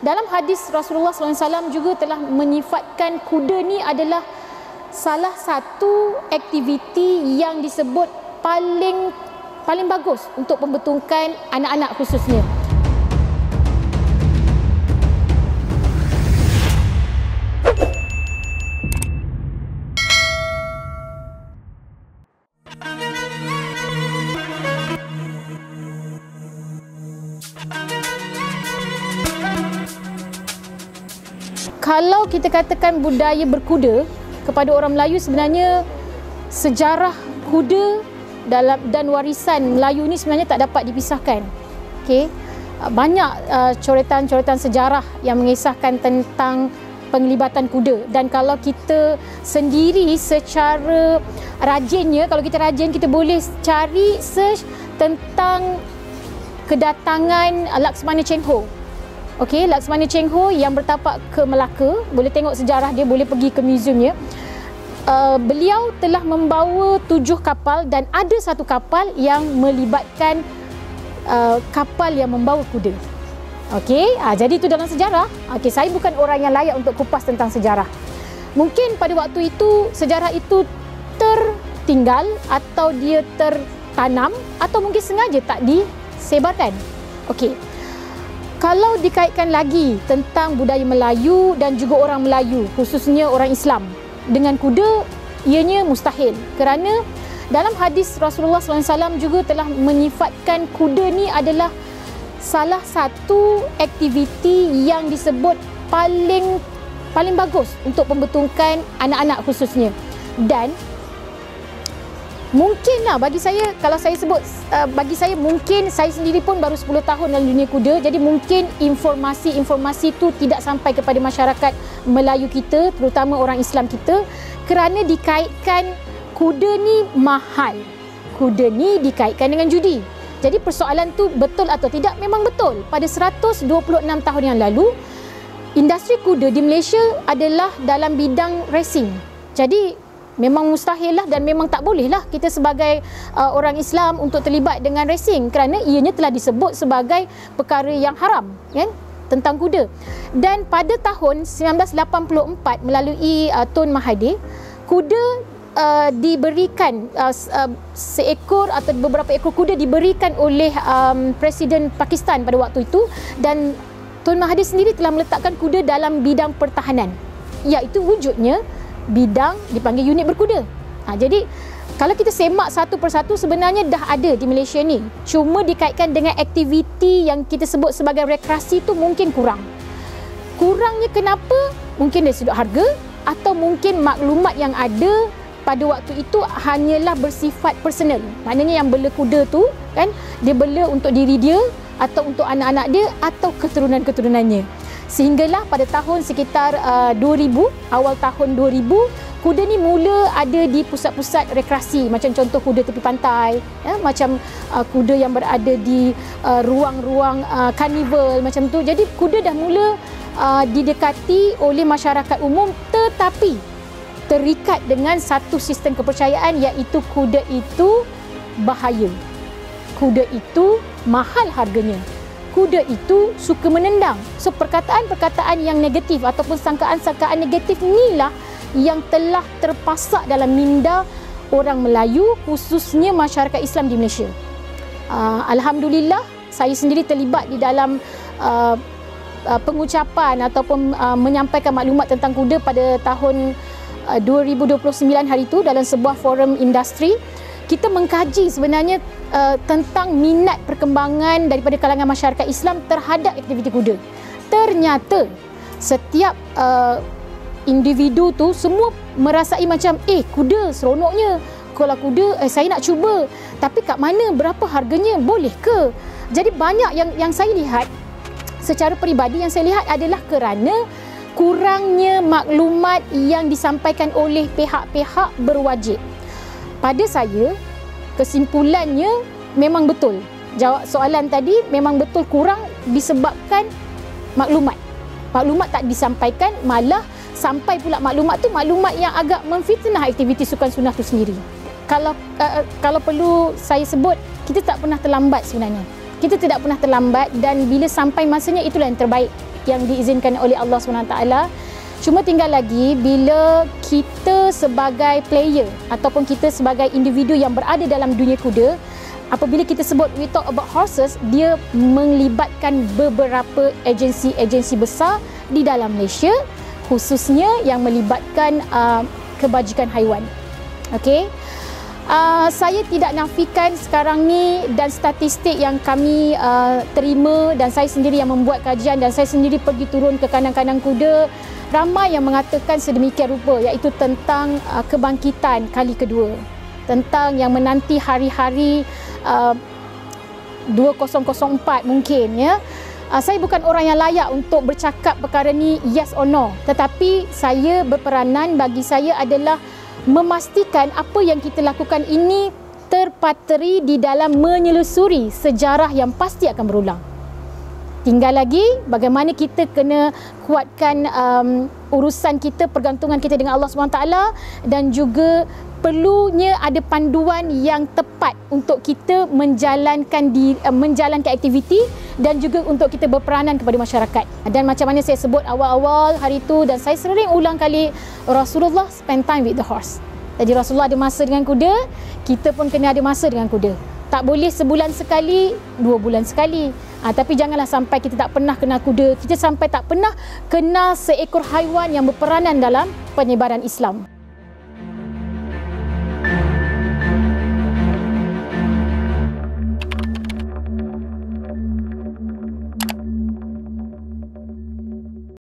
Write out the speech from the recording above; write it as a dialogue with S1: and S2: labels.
S1: Dalam hadis Rasulullah SAW juga telah menyifatkan kuda ni adalah salah satu aktiviti yang disebut paling bagus untuk pembentukan anak-anak khususnya. Kalau kita katakan budaya berkuda kepada orang Melayu, sebenarnya sejarah kuda dan warisan Melayu ni sebenarnya tak dapat dipisahkan. Okey. Banyak coretan-coretan sejarah yang mengisahkan tentang penglibatan kuda, dan kalau kita sendiri secara rajinnya, kalau kita rajin, kita boleh cari search tentang kedatangan Laksmana Cheng Ho. Okey, Laksmana Cheng Ho yang bertapak ke Melaka, boleh tengok sejarah dia, boleh pergi ke museumnya. Beliau telah membawa 7 kapal dan ada satu kapal yang melibatkan kapal yang membawa kuda. Okey, jadi itu dalam sejarah. Okey, saya bukan orang yang layak untuk kupas tentang sejarah. Mungkin pada waktu itu sejarah itu tertinggal atau dia tertanam atau mungkin sengaja tak disebarkan. Okey. Kalau dikaitkan lagi tentang budaya Melayu dan juga orang Melayu, khususnya orang Islam, dengan kuda, ianya mustahil. Kerana dalam hadis Rasulullah SAW juga telah menyifatkan kuda ni adalah salah satu aktiviti yang disebut paling bagus untuk pembentukan anak-anak khususnya. Dan mungkinlah bagi saya, kalau saya sebut, bagi saya mungkin saya sendiri pun baru 10 tahun dalam dunia kuda, jadi mungkin informasi-informasi itu tidak sampai kepada masyarakat Melayu kita, terutama orang Islam kita, kerana dikaitkan kuda ni mahal. Kuda ni dikaitkan dengan judi. Jadi persoalan tu betul atau tidak? Memang betul. Pada 126 tahun yang lalu, industri kuda di Malaysia adalah dalam bidang racing. Jadi memang mustahil lah dan memang tak boleh lah kita sebagai orang Islam untuk terlibat dengan racing, kerana ianya telah disebut sebagai perkara yang haram, kan, tentang kuda. Dan pada tahun 1984 melalui Tun Mahathir, kuda diberikan seekor atau beberapa ekor kuda diberikan oleh Presiden Pakistan pada waktu itu, dan Tun Mahathir sendiri telah meletakkan kuda dalam bidang pertahanan, iaitu wujudnya bidang dipanggil unit berkuda. Jadi kalau kita semak satu persatu, sebenarnya dah ada di Malaysia ni, cuma dikaitkan dengan aktiviti yang kita sebut sebagai rekreasi tu mungkin kurang. Kurangnya kenapa? Mungkin dari sudut harga, atau mungkin maklumat yang ada pada waktu itu hanyalah bersifat personal. Maknanya yang bela kuda tu, kan, dia bela untuk diri dia atau untuk anak-anak dia atau keturunan-keturunannya. Sehinggalah pada tahun sekitar 2000, awal tahun 2000, kuda ni mula ada di pusat-pusat rekreasi, macam contoh kuda tepi pantai, ya, macam kuda yang berada di ruang-ruang karnival macam tu. Jadi kuda dah mula didekati oleh masyarakat umum, tetapi terikat dengan satu sistem kepercayaan, iaitu kuda itu bahaya. Kuda itu mahal harganya. Kuda itu suka menendang. So perkataan-perkataan yang negatif ataupun sangkaan-sangkaan negatif inilah yang telah terpasak dalam minda orang Melayu, khususnya masyarakat Islam di Malaysia. Alhamdulillah, saya sendiri terlibat di dalam pengucapan ataupun menyampaikan maklumat tentang kuda pada tahun 2029 hari itu dalam sebuah forum industri. Kita mengkaji sebenarnya tentang minat perkembangan daripada kalangan masyarakat Islam terhadap aktiviti kuda. Ternyata setiap individu tu semua merasai macam, kuda seronoknya. Kalau kuda, saya nak cuba. Tapi kat mana, berapa harganya, boleh ke? Jadi banyak yang saya lihat, secara peribadi yang saya lihat adalah kerana kurangnya maklumat yang disampaikan oleh pihak-pihak berwajib. Pada saya, kesimpulannya memang betul. Jawab soalan tadi, memang betul kurang disebabkan maklumat. Maklumat tak disampaikan, malah sampai pula maklumat tu maklumat yang agak memfitnah aktiviti sukan sunnah tu sendiri. Kalau perlu saya sebut, kita tak pernah terlambat sebenarnya. Kita tidak pernah terlambat, dan bila sampai masanya itulah yang terbaik. yang diizinkan oleh Allah SWT. Cuma tinggal lagi bila kita sebagai player ataupun kita sebagai individu yang berada dalam dunia kuda, apabila kita sebut we talk about horses, dia melibatkan beberapa agensi-agensi besar di dalam Malaysia, khususnya yang melibatkan kebajikan haiwan. Okey. Saya tidak nafikan sekarang ni dan statistik yang kami terima, dan saya sendiri yang membuat kajian dan saya sendiri pergi turun ke kandang-kandang kuda, ramai yang mengatakan sedemikian rupa, iaitu tentang kebangkitan kali kedua, tentang yang menanti hari-hari 2004 mungkin, ya. Saya bukan orang yang layak untuk bercakap perkara ni yes or no, tetapi saya berperanan, bagi saya adalah memastikan apa yang kita lakukan ini terpateri di dalam menyelusuri sejarah yang pasti akan berulang. Tinggal lagi bagaimana kita kena kuatkan urusan kita, pergantungan kita dengan Allah SWT, dan juga perlunya ada panduan yang tepat untuk kita menjalankan aktiviti dan juga untuk kita berperanan kepada masyarakat. Dan macam mana saya sebut awal-awal hari itu dan saya sering ulang kali, Rasulullah spend time with the horse. Jadi Rasulullah ada masa dengan kuda, kita pun kena ada masa dengan kuda. Tak boleh sebulan sekali, 2 bulan sekali. Tapi janganlah sampai kita tak pernah kenal kuda, kita sampai tak pernah kenal seekor haiwan yang berperanan dalam penyebaran Islam.